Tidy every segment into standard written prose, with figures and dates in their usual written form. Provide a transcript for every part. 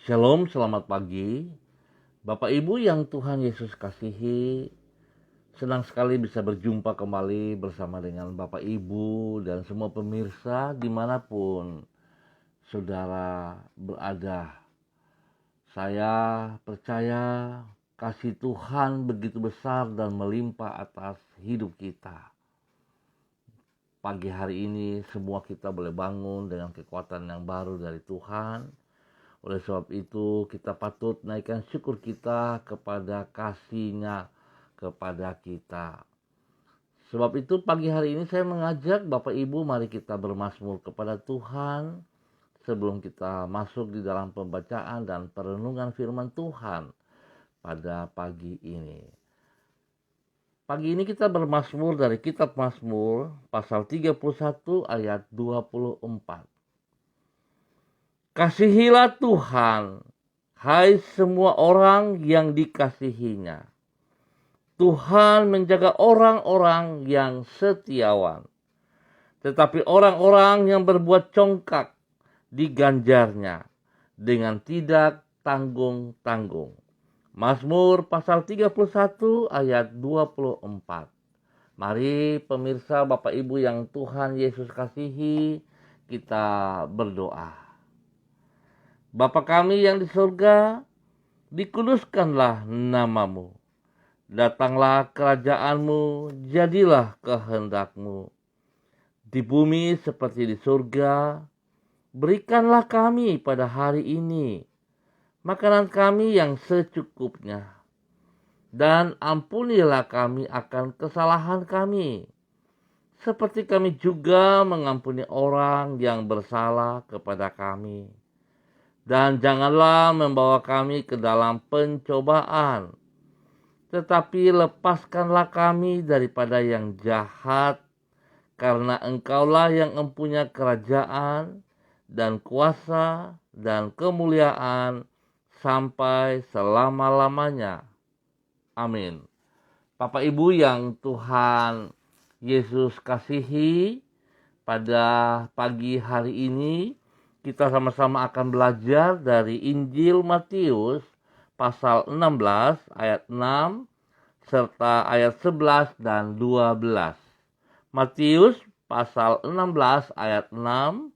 Shalom, selamat pagi. Bapak Ibu yang Tuhan Yesus kasihi, senang sekali bisa berjumpa kembali bersama dengan Bapak Ibu dan semua pemirsa dimanapun saudara berada. Saya percaya kasih Tuhan begitu besar dan melimpah atas hidup kita. Pagi hari ini semua kita boleh bangun dengan kekuatan yang baru dari Tuhan. Oleh sebab itu kita patut naikkan syukur kita kepada kasih-Nya kepada kita. Sebab itu pagi hari ini saya mengajak Bapak Ibu, mari kita bermazmur kepada Tuhan sebelum kita masuk di dalam pembacaan dan perenungan firman Tuhan pada pagi ini. Pagi ini kita bermazmur dari kitab Mazmur pasal 31 ayat 24. Kasihilah Tuhan, hai semua orang yang dikasihinya. Tuhan menjaga orang-orang yang setiawan. Tetapi orang-orang yang berbuat congkak diganjarnya dengan tidak tanggung-tanggung. Mazmur pasal 31 ayat 24. Mari pemirsa Bapak Ibu yang Tuhan Yesus kasihi, kita berdoa. Bapa kami yang di surga, dikuduskanlah namamu. Datanglah kerajaanmu, jadilah kehendakmu. Di bumi seperti di surga, berikanlah kami pada hari ini makanan kami yang secukupnya. Dan ampunilah kami akan kesalahan kami, seperti kami juga mengampuni orang yang bersalah kepada kami. Dan janganlah membawa kami ke dalam pencobaan, tetapi lepaskanlah kami daripada yang jahat, karena Engkaulah yang mempunyai kerajaan dan kuasa dan kemuliaan sampai selama-lamanya. Amin. Bapak Ibu yang Tuhan Yesus kasihi, pada pagi hari ini kita sama-sama akan belajar dari Injil Matius pasal 16 ayat 6 serta ayat 11 dan 12. Matius pasal 16 ayat 6,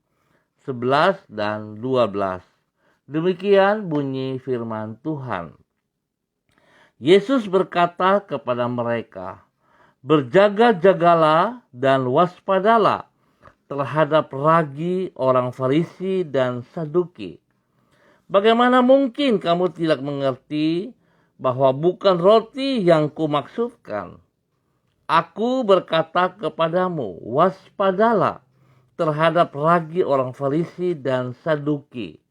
11 dan 12. Demikian bunyi firman Tuhan. Yesus berkata kepada mereka, "Berjaga-jagalah dan waspadalah terhadap ragi orang Farisi dan Saduki. Bagaimana mungkin kamu tidak mengerti bahwa bukan roti yang kumaksudkan? Aku berkata kepadamu, waspadalah terhadap ragi orang Farisi dan Saduki."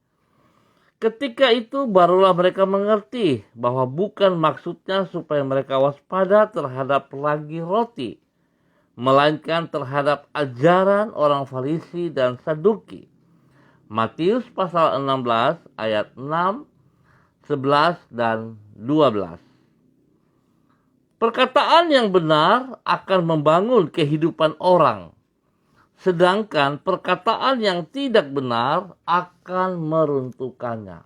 Ketika itu barulah mereka mengerti bahwa bukan maksudnya supaya mereka waspada terhadap ragi roti, melainkan terhadap ajaran orang Farisi dan Saduki. Matius pasal 16 ayat 6, 11 dan 12. Perkataan yang benar akan membangun kehidupan orang, sedangkan perkataan yang tidak benar akan meruntuhkannya.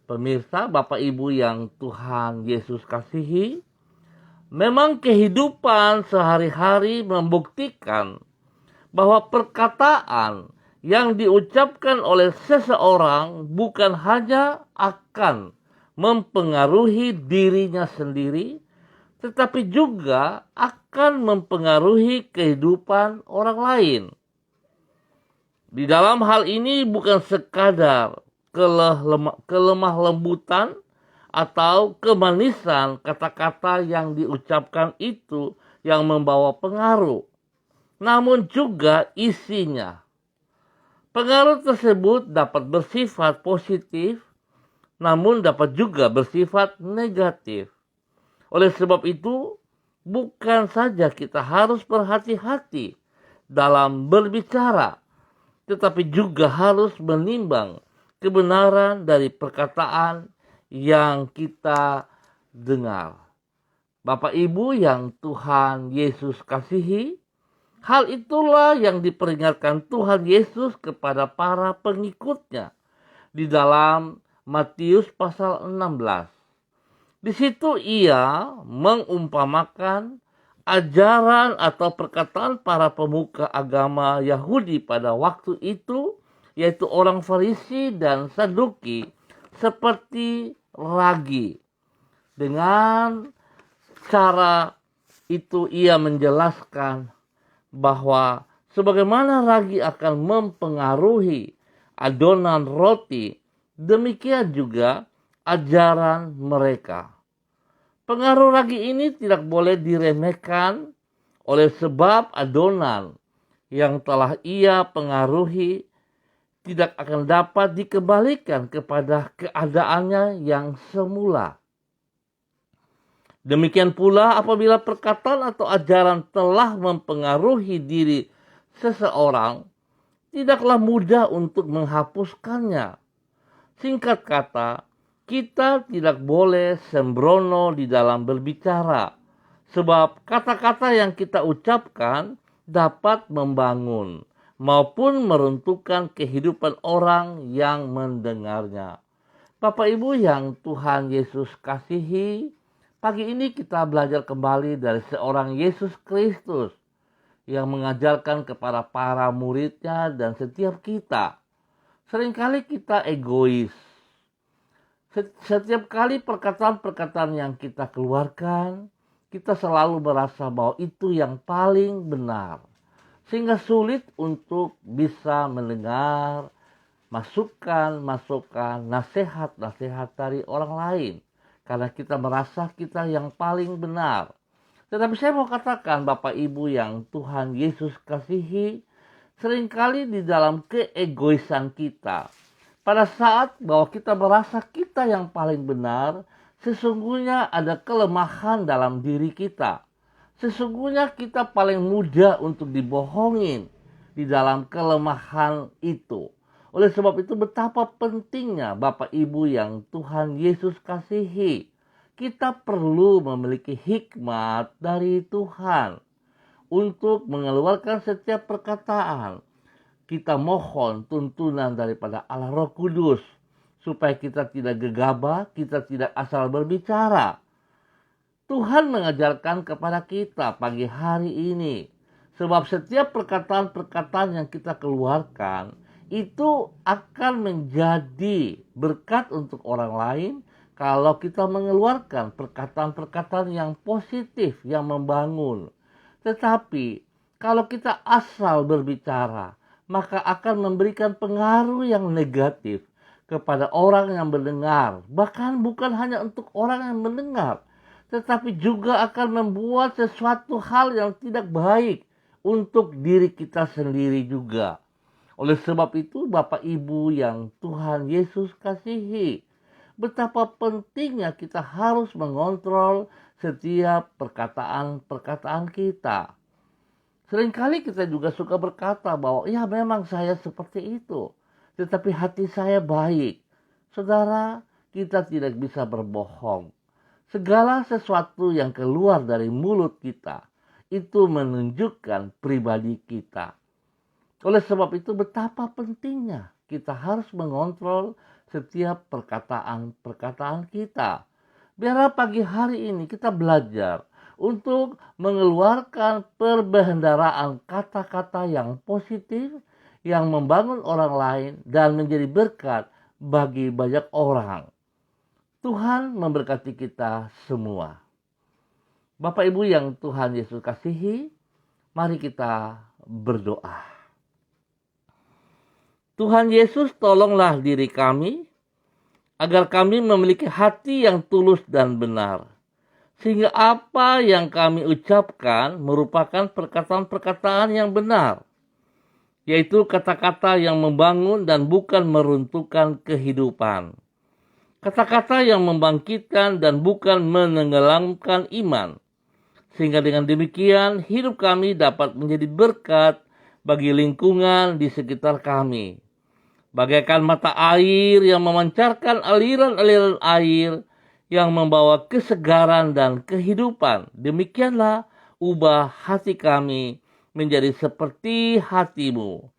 Pemirsa, Bapak Ibu yang Tuhan Yesus kasihi, memang kehidupan sehari-hari membuktikan bahwa perkataan yang diucapkan oleh seseorang bukan hanya akan mempengaruhi dirinya sendiri, tetapi juga akan mempengaruhi kehidupan orang lain. Di dalam hal ini bukan sekadar kelemah lembutan atau kemanisan kata-kata yang diucapkan itu yang membawa pengaruh, namun juga isinya. Pengaruh tersebut dapat bersifat positif, namun dapat juga bersifat negatif. Oleh sebab itu, bukan saja kita harus berhati-hati dalam berbicara, tetapi juga harus menimbang kebenaran dari perkataan yang kita dengar. Bapak Ibu yang Tuhan Yesus kasihi, hal itulah yang diperingatkan Tuhan Yesus kepada para pengikutnya di dalam Matius pasal 16. Di situ ia mengumpamakan ajaran atau perkataan para pemuka agama Yahudi pada waktu itu, yaitu orang Farisi dan Saduki, seperti ragi. Dengan cara itu ia menjelaskan bahwa sebagaimana ragi akan mempengaruhi adonan roti, demikian juga ajaran mereka. Pengaruh ragi ini tidak boleh diremehkan oleh sebab adonan yang telah ia pengaruhi tidak akan dapat dikembalikan kepada keadaannya yang semula. Demikian pula apabila perkataan atau ajaran telah mempengaruhi diri seseorang, tidaklah mudah untuk menghapuskannya. Singkat kata, kita tidak boleh sembrono di dalam berbicara, sebab kata-kata yang kita ucapkan dapat membangun maupun meruntuhkan kehidupan orang yang mendengarnya. Bapak Ibu yang Tuhan Yesus kasihi, pagi ini kita belajar kembali dari seorang Yesus Kristus yang mengajarkan kepada para muridnya dan setiap kita. Seringkali kita egois. Setiap kali perkataan-perkataan yang kita keluarkan, kita selalu merasa bahwa itu yang paling benar. Sehingga sulit untuk bisa mendengar masukan, nasihat-nasihat dari orang lain. Karena kita merasa kita yang paling benar. Tetapi saya mau katakan Bapak Ibu yang Tuhan Yesus kasihi, seringkali di dalam keegoisan kita, pada saat bahwa kita merasa kita yang paling benar, sesungguhnya ada kelemahan dalam diri kita. Sesungguhnya kita paling mudah untuk dibohongin di dalam kelemahan itu. Oleh sebab itu betapa pentingnya Bapak Ibu yang Tuhan Yesus kasihi. Kita perlu memiliki hikmat dari Tuhan untuk mengeluarkan setiap perkataan. Kita mohon tuntunan daripada Allah Roh Kudus supaya kita tidak gegabah, kita tidak asal berbicara. Tuhan mengajarkan kepada kita pagi hari ini, sebab setiap perkataan-perkataan yang kita keluarkan itu akan menjadi berkat untuk orang lain kalau kita mengeluarkan perkataan-perkataan yang positif, yang membangun. Tetapi kalau kita asal berbicara, maka akan memberikan pengaruh yang negatif kepada orang yang mendengar. Bahkan bukan hanya untuk orang yang mendengar, tetapi juga akan membuat sesuatu hal yang tidak baik untuk diri kita sendiri juga. Oleh sebab itu, Bapak Ibu yang Tuhan Yesus kasihi, betapa pentingnya kita harus mengontrol setiap perkataan-perkataan kita. Seringkali kita juga suka berkata bahwa ya memang saya seperti itu, tetapi hati saya baik. Saudara, kita tidak bisa berbohong. Segala sesuatu yang keluar dari mulut kita itu menunjukkan pribadi kita. Oleh sebab itu betapa pentingnya kita harus mengontrol setiap perkataan-perkataan kita. Biarlah pagi hari ini kita belajar untuk mengeluarkan perbendaharaan kata-kata yang positif, yang membangun orang lain dan menjadi berkat bagi banyak orang. Tuhan memberkati kita semua. Bapak Ibu yang Tuhan Yesus kasihi, mari kita berdoa. Tuhan Yesus, tolonglah diri kami agar kami memiliki hati yang tulus dan benar, sehingga apa yang kami ucapkan merupakan perkataan-perkataan yang benar, yaitu kata-kata yang membangun dan bukan meruntuhkan kehidupan. Kata-kata yang membangkitkan dan bukan menenggelamkan iman. Sehingga dengan demikian hidup kami dapat menjadi berkat bagi lingkungan di sekitar kami. Bagaikan mata air yang memancarkan aliran-aliran air yang membawa kesegaran dan kehidupan. Demikianlah ubah hati kami menjadi seperti hati-Mu.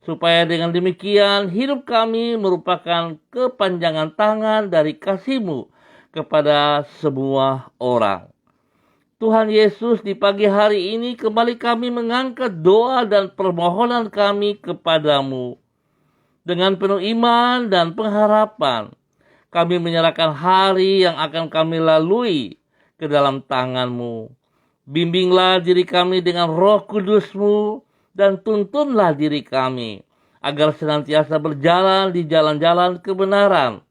supaya dengan demikian hidup kami merupakan kepanjangan tangan dari kasih-Mu kepada semua orang. Tuhan Yesus, di pagi hari ini kembali kami mengangkat doa dan permohonan kami kepadamu. Dengan penuh iman dan pengharapan, kami menyerahkan hari yang akan kami lalui ke dalam tangan-Mu. Bimbinglah diri kami dengan Roh Kudus-Mu dan tuntunlah diri kami agar senantiasa berjalan di jalan-jalan kebenaran.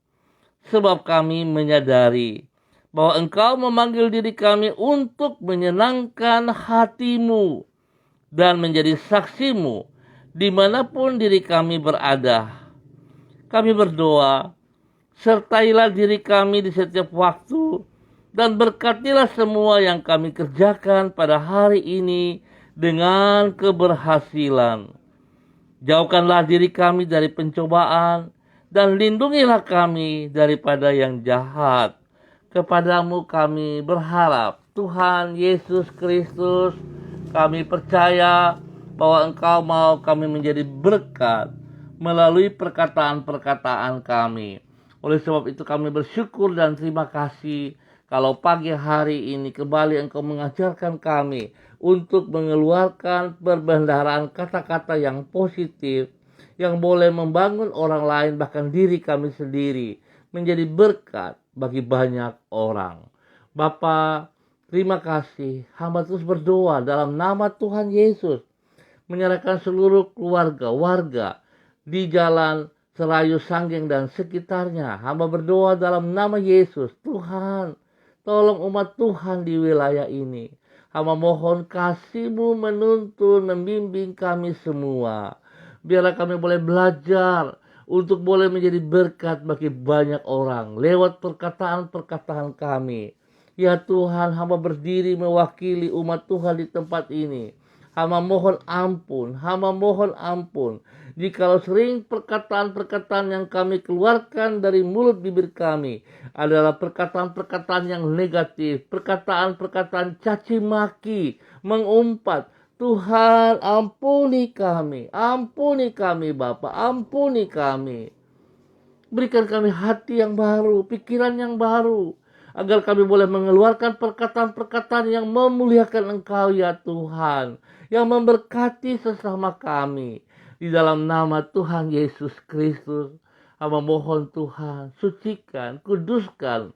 Sebab kami menyadari bahwa Engkau memanggil diri kami untuk menyenangkan hati-Mu dan menjadi saksi-Mu dimanapun diri kami berada. Kami berdoa, sertailah diri kami di setiap waktu dan berkatilah semua yang kami kerjakan pada hari ini dengan keberhasilan. Jauhkanlah diri kami dari pencobaan dan lindungilah kami daripada yang jahat. Kepadamu kami berharap, Tuhan Yesus Kristus. Kami percaya bahwa Engkau mau kami menjadi berkat melalui perkataan-perkataan kami. Oleh sebab itu kami bersyukur dan terima kasih kalau pagi hari ini kembali Engkau mengajarkan kami untuk mengeluarkan perbendaharaan kata-kata yang positif, yang boleh membangun orang lain bahkan diri kami sendiri menjadi berkat bagi banyak orang. Bapa, terima kasih. Hamba terus berdoa dalam nama Tuhan Yesus, menyerahkan seluruh keluarga, warga di jalan Serayu Sanggeng dan sekitarnya. Hamba berdoa dalam nama Yesus. Tuhan, tolong umat Tuhan di wilayah ini. Hamba mohon kasih-Mu menuntun, membimbing kami semua. Biarlah kami boleh belajar untuk boleh menjadi berkat bagi banyak orang lewat perkataan-perkataan kami. Ya Tuhan, hamba berdiri mewakili umat Tuhan di tempat ini. Hamba mohon ampun. Jikalau sering perkataan-perkataan yang kami keluarkan dari mulut bibir kami adalah perkataan-perkataan yang negatif, perkataan-perkataan caci maki, mengumpat. Tuhan, ampuni kami Bapa, ampuni kami. Berikan kami hati yang baru, pikiran yang baru, agar kami boleh mengeluarkan perkataan-perkataan yang memuliakan Engkau ya Tuhan, yang memberkati sesama kami. Di dalam nama Tuhan Yesus Kristus, hamba mohon Tuhan, sucikan, kuduskan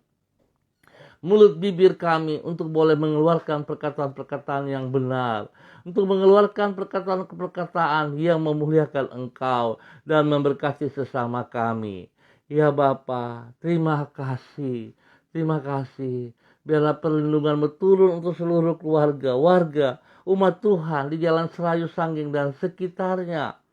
mulut bibir kami untuk boleh mengeluarkan perkataan-perkataan yang benar, untuk mengeluarkan perkataan-perkataan yang memuliakan Engkau dan memberkati sesama kami. Ya Bapa, terima kasih. Biarlah perlindungan-Mu turun untuk seluruh keluarga, warga, umat Tuhan di Jalan Serayu Sanggeng dan sekitarnya.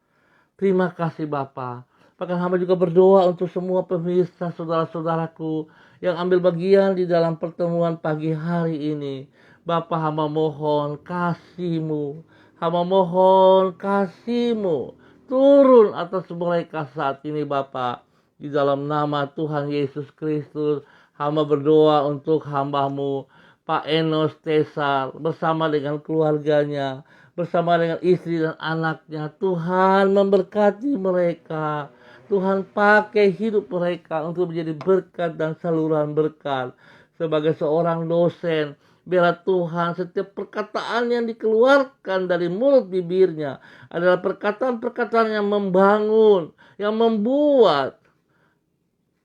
Terima kasih Bapa. Bahkan hamba juga berdoa untuk semua pemirsa, saudara-saudaraku yang ambil bagian di dalam pertemuan pagi hari ini. Bapa, hamba mohon kasih-Mu. Hamba mohon kasih-Mu turun atas mereka saat ini Bapa. Di dalam nama Tuhan Yesus Kristus, hamba berdoa untuk hamba-Mu, Pak Enos Tesar, bersama dengan keluarganya, bersama dengan istri dan anaknya. Tuhan memberkati mereka. Tuhan pakai hidup mereka untuk menjadi berkat dan saluran berkat. Sebagai seorang dosen, biarlah Tuhan setiap perkataan yang dikeluarkan dari mulut bibirnya adalah perkataan-perkataan yang membangun, yang membuat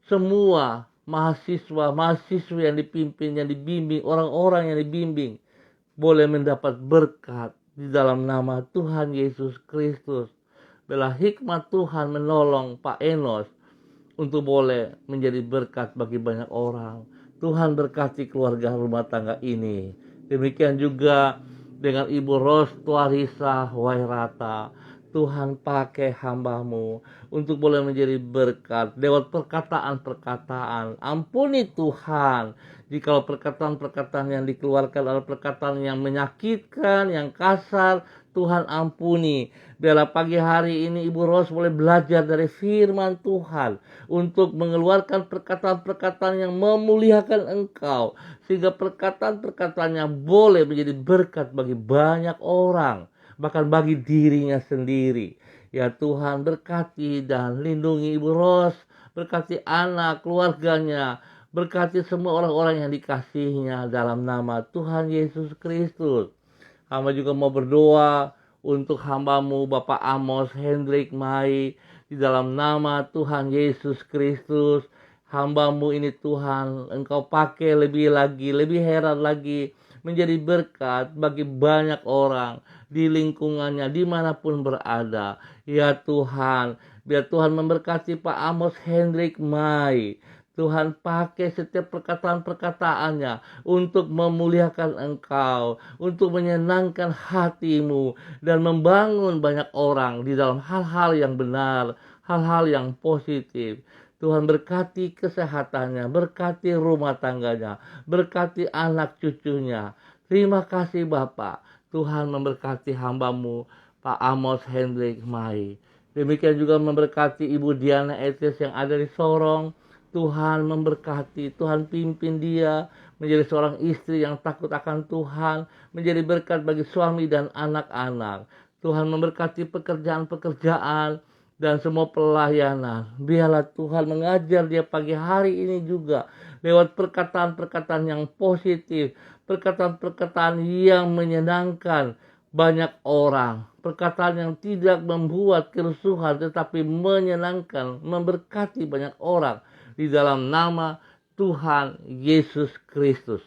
semua mahasiswa yang dipimpin, yang dibimbing, orang-orang yang dibimbing boleh mendapat berkat di dalam nama Tuhan Yesus Kristus. Biarlah hikmat Tuhan menolong Pak Enos untuk boleh menjadi berkat bagi banyak orang. Tuhan berkati keluarga rumah tangga ini. Demikian juga dengan Ibu Ros Tuarisa Wairata. Tuhan pakai hamba-Mu untuk boleh menjadi berkat lewat perkataan-perkataan. Ampuni Tuhan jikalau perkataan-perkataan yang dikeluarkan adalah perkataan yang menyakitkan, yang kasar. Tuhan ampuni. Biarlah pagi hari ini Ibu Ros boleh belajar dari firman Tuhan untuk mengeluarkan perkataan-perkataan yang memuliakan Engkau, sehingga perkataan-perkataannya boleh menjadi berkat bagi banyak orang, bahkan bagi dirinya sendiri. Ya Tuhan, berkati dan lindungi Ibu Ros, berkati anak, keluarganya, berkati semua orang-orang yang dikasihinya dalam nama Tuhan Yesus Kristus. Hamba juga mau berdoa untuk hambamu Bapak Amos Hendrik Mai, di dalam nama Tuhan Yesus Kristus. Hambamu ini Tuhan, Engkau pakai lebih lagi, lebih heran lagi, menjadi berkat bagi banyak orang di lingkungannya, dimanapun berada. Ya Tuhan, biar Tuhan memberkati Pak Amos Hendrik Mai. Tuhan pakai setiap perkataan-perkataannya untuk memuliakan Engkau, untuk menyenangkan hatimu, dan membangun banyak orang di dalam hal-hal yang benar, hal-hal yang positif. Tuhan berkati kesehatannya, berkati rumah tangganya, berkati anak cucunya. Terima kasih Bapak. Tuhan memberkati hambamu Pak Amos Hendrik Mai. Demikian juga memberkati Ibu Diana Etes yang ada di Sorong. Tuhan memberkati, Tuhan pimpin dia menjadi seorang istri yang takut akan Tuhan, menjadi berkat bagi suami dan anak-anak. Tuhan memberkati pekerjaan-pekerjaan dan semua pelayanan. Biarlah Tuhan mengajar dia pagi hari ini juga lewat perkataan-perkataan yang positif, perkataan-perkataan yang menyenangkan banyak orang, perkataan yang tidak membuat kerusuhan tetapi menyenangkan, memberkati banyak orang di dalam nama Tuhan Yesus Kristus.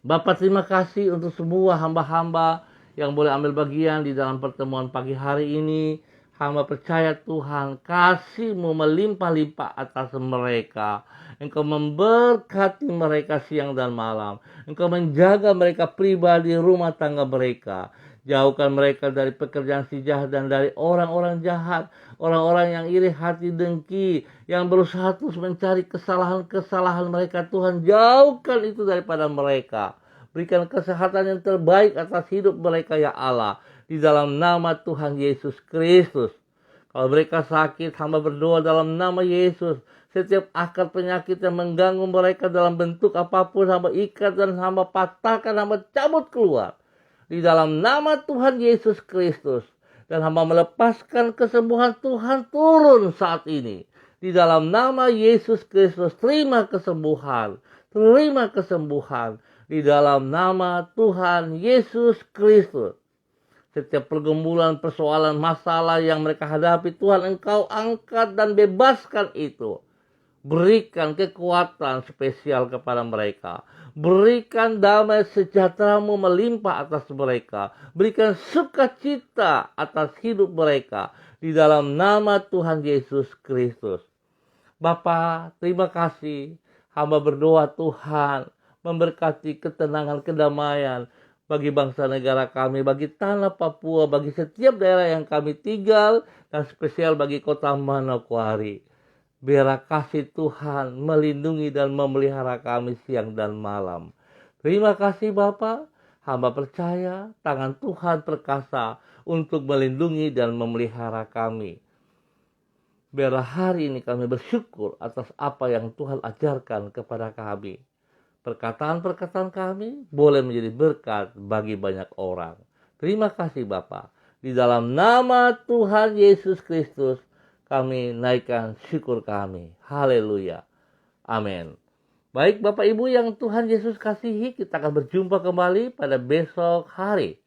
Bapak, terima kasih untuk semua hamba-hamba yang boleh ambil bagian di dalam pertemuan pagi hari ini. Hamba percaya Tuhan, kasih-Mu melimpah-limpah atas mereka. Engkau memberkati mereka siang dan malam. Engkau menjaga mereka pribadi, rumah tangga mereka. Jauhkan mereka dari pekerjaan si jahat dan dari orang-orang jahat, orang-orang yang iri hati dengki, yang berusaha terus mencari kesalahan-kesalahan mereka. Tuhan, jauhkan itu daripada mereka. Berikan kesehatan yang terbaik atas hidup mereka ya Allah, di dalam nama Tuhan Yesus Kristus. Kalau mereka sakit, hamba berdoa dalam nama Yesus. Setiap akar penyakit yang mengganggu mereka dalam bentuk apapun, hamba ikat dan hamba patahkan, hamba cabut keluar di dalam nama Tuhan Yesus Kristus. Dan hamba melepaskan kesembuhan Tuhan turun saat ini. Di dalam nama Yesus Kristus, terima kesembuhan. Terima kesembuhan. Di dalam nama Tuhan Yesus Kristus. Setiap pergumulan, persoalan, masalah yang mereka hadapi, Tuhan Engkau angkat dan bebaskan itu. Berikan kekuatan spesial kepada mereka. Berikan damai sejahtera-Mu melimpah atas mereka. Berikan sukacita atas hidup mereka. Di dalam nama Tuhan Yesus Kristus. Bapa, terima kasih. Hamba berdoa Tuhan memberkati ketenangan, kedamaian bagi bangsa negara kami, bagi tanah Papua, bagi setiap daerah yang kami tinggal, dan spesial bagi kota Manokwari. Biarlah kasih Tuhan melindungi dan memelihara kami siang dan malam. Terima kasih Bapa. Hamba percaya tangan Tuhan perkasa untuk melindungi dan memelihara kami. Biarlah hari ini kami bersyukur atas apa yang Tuhan ajarkan kepada kami. Perkataan-perkataan kami boleh menjadi berkat bagi banyak orang. Terima kasih Bapa. Di dalam nama Tuhan Yesus Kristus, kami naikkan syukur kami. Haleluya. Amin. Baik Bapak Ibu yang Tuhan Yesus kasihi, kita akan berjumpa kembali pada besok hari.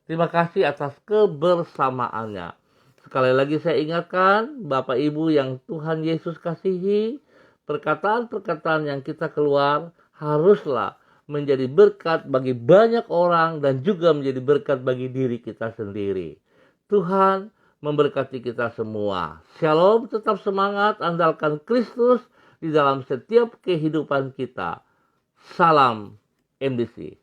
Terima kasih atas kebersamaannya. Sekali lagi saya ingatkan, Bapak Ibu yang Tuhan Yesus kasihi, perkataan-perkataan yang kita keluar haruslah menjadi berkat bagi banyak orang dan juga menjadi berkat bagi diri kita sendiri. Tuhan memberkati kita semua. Shalom, tetap semangat, andalkan Kristus di dalam setiap kehidupan kita. Salam MDC.